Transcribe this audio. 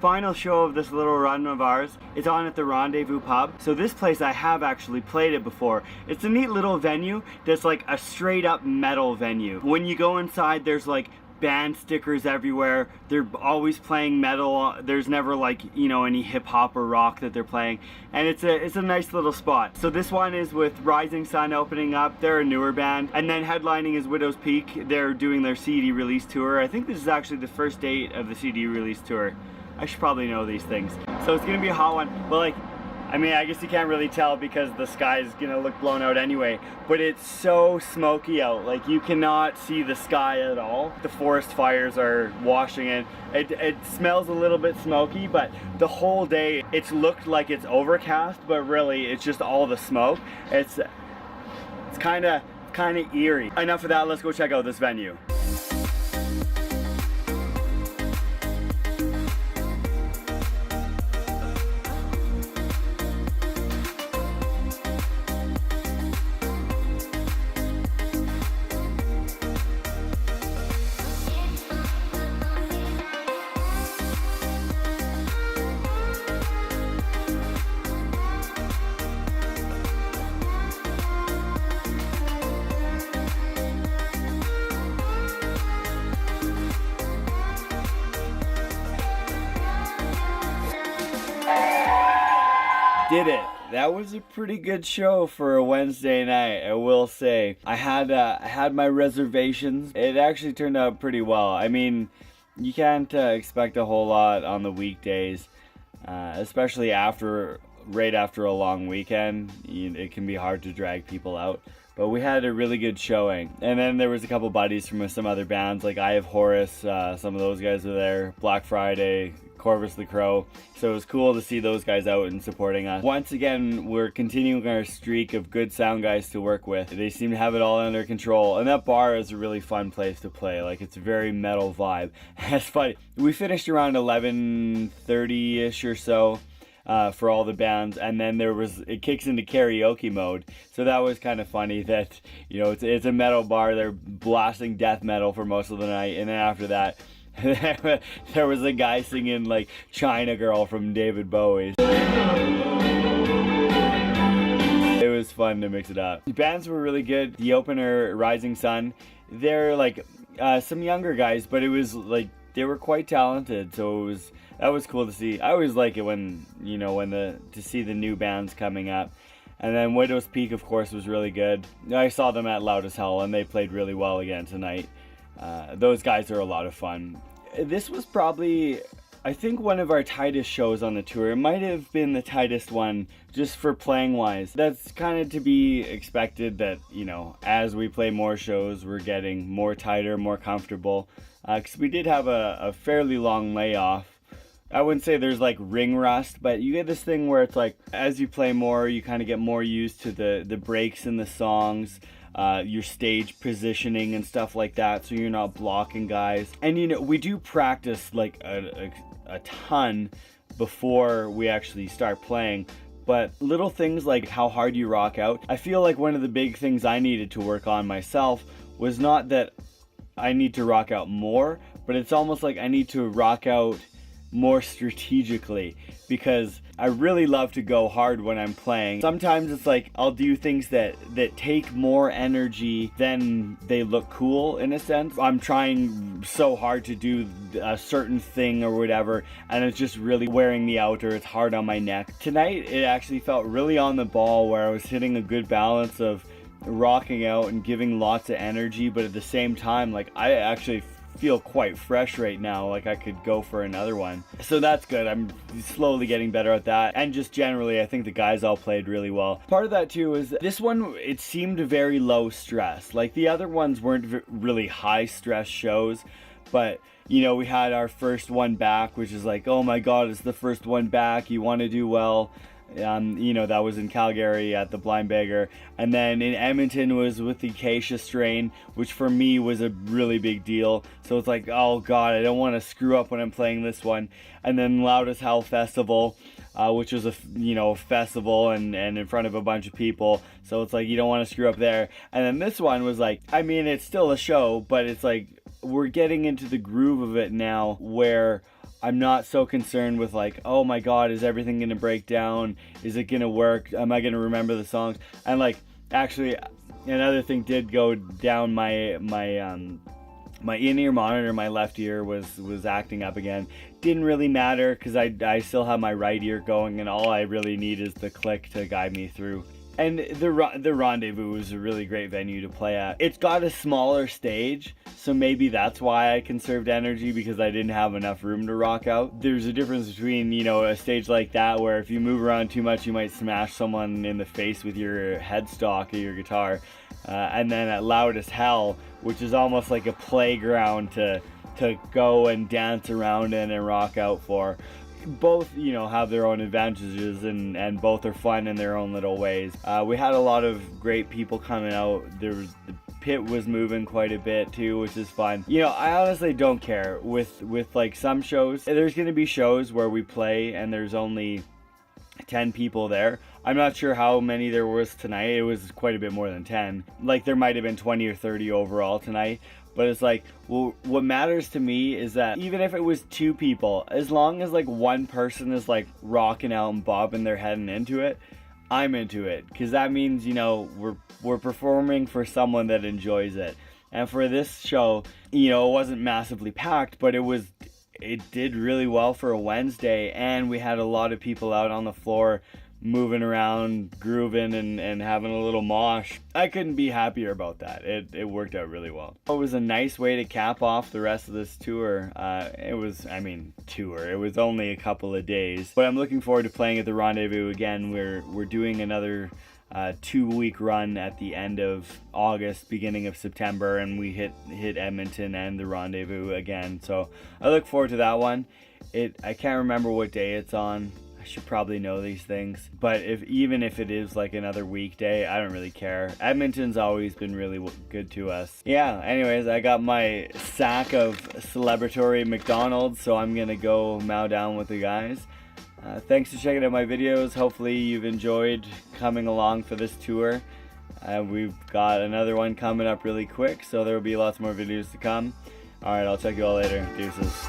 Final show of this little run of ours is on at the Rendezvous pub. So this place, I have actually played it before. It's a neat little venue that's like a straight up metal venue. When you go inside, there's like band stickers everywhere. They're always playing metal. There's never like, you know, any hip hop or rock that they're playing, and it's a nice little spot. So this one is with Rising Sun opening up. They're a newer band, and then headlining is Widow's Peak. They're doing their CD release tour. I think this is actually the first date of the CD release tour. I should probably know these things. So it's gonna be a hot one, but like, I mean, I guess you can't really tell because the sky is gonna look blown out anyway, but it's so smoky out. Like, you cannot see the sky at all. The forest fires are washing in. It smells a little bit smoky, but the whole day it's looked like it's overcast, but really it's just all the smoke. It's kind of eerie. Enough of that, let's go check out this venue. Did it. That was a pretty good show for a Wednesday night, I will say. I had my reservations. It actually turned out pretty well. I mean, you can't expect a whole lot on the weekdays, especially right after a long weekend. It can be hard to drag people out. But we had a really good showing. And then there was a couple buddies from some other bands, like Eye of Horus, some of those guys were there, Black Friday, Corvus the Crow. So it was cool to see those guys out and supporting us. Once again, we're continuing our streak of good sound guys to work with. They seem to have it all under control. And that bar is a really fun place to play. Like, it's a very metal vibe. It's funny. We finished around 11:30-ish or so. For all the bands, and then it kicks into karaoke mode. So that was kind of funny that, you know, it's a metal bar, they're blasting death metal for most of the night, and then after that there was a guy singing like China Girl from David Bowie. It was fun to mix it up. The bands were really good. The opener, Rising Sun, they're like some younger guys, but it was like they were quite talented, so that was cool to see. I always like it when, you know, to see the new bands coming up. And then Widow's Peak, of course, was really good. I saw them at Loud as Hell, and they played really well again tonight. Those guys are a lot of fun. This was probably, I think, one of our tightest shows on the tour. It might have been the tightest one, just for playing wise. That's kind of to be expected that, you know, as we play more shows, we're getting more tighter, more comfortable. Because we did have a fairly long layoff. I wouldn't say there's like ring rust, but you get this thing where it's like, as you play more, you kind of get more used to the breaks in the songs, your stage positioning and stuff like that, so you're not blocking guys. And, you know, we do practice like a ton before we actually start playing. But little things like how hard you rock out, I feel like one of the big things I needed to work on myself was not that I need to rock out more, but it's almost like I need to rock out more strategically, because I really love to go hard when I'm playing. Sometimes it's like I'll do things that take more energy than they look cool, in a sense. I'm trying so hard to do a certain thing or whatever, and it's just really wearing me out, or it's hard on my neck. Tonight it actually felt really on the ball, where I was hitting a good balance of rocking out and giving lots of energy, but at the same time, like, I actually feel quite fresh right now, like I could go for another one. So that's good. I'm slowly getting better at that, and just generally I think the guys all played really well. Part of that too is this one, it seemed very low stress. Like, the other ones weren't really high stress shows, but, you know, we had our first one back, which is like, oh my god, it's the first one back, you want to do well. You know, that was in Calgary at the Blind Beggar, and then in Edmonton was with the Acacia Strain, which for me was a really big deal. So it's like, oh god, I don't want to screw up when I'm playing this one. And then Loud as Hell Festival, which was a festival and in front of a bunch of people, so it's like you don't want to screw up there. And then this one was like, I mean, it's still a show, but it's like we're getting into the groove of it now, where I'm not so concerned with like, oh my god, is everything gonna break down? Is it gonna work? Am I gonna remember the songs? And like, actually, another thing did go down. My in-ear monitor, my left ear was acting up again. Didn't really matter because I still have my right ear going, and all I really need is the click to guide me through. And the Rendezvous is a really great venue to play at. It's got a smaller stage, so maybe that's why I conserved energy, because I didn't have enough room to rock out. There's a difference between, you know, a stage like that where if you move around too much, you might smash someone in the face with your headstock or your guitar. And then at Loud as Hell, which is almost like a playground to go and dance around in and rock out for. Both, you know, have their own advantages, and both are fun in their own little ways. We had a lot of great people coming out. The pit was moving quite a bit too, which is fun. You know, I honestly don't care with like some shows. There's going to be shows where we play and there's only 10 people there. I'm not sure how many there was tonight. It was quite a bit more than 10. Like, there might have been 20 or 30 overall tonight. But it's like, well, what matters to me is that even if it was 2 people, as long as like one person is like rocking out and bobbing their head and into it, I'm into it. Because that means, you know, we're performing for someone that enjoys it. And for this show, you know, it wasn't massively packed, but it did really well for a Wednesday. And we had a lot of people out on the floor moving around, grooving, and having a little mosh. I couldn't be happier about that. It worked out really well. It was a nice way to cap off the rest of this tour. It was only a couple of days, but I'm looking forward to playing at the Rendezvous again. We're doing another 2-week run at the end of August, beginning of September, and we hit Edmonton and the Rendezvous again. So I look forward to that one. I can't remember what day it's on. Should probably know these things, but even if it is like another weekday, I don't really care. Edmonton's always been really good to us. Yeah, anyways, I got my sack of celebratory McDonald's, so I'm gonna go mow down with the guys. Thanks for checking out my videos. Hopefully you've enjoyed coming along for this tour. We've got another one coming up really quick, so there will be lots more videos to come. Alright, I'll check you all later. Deuces.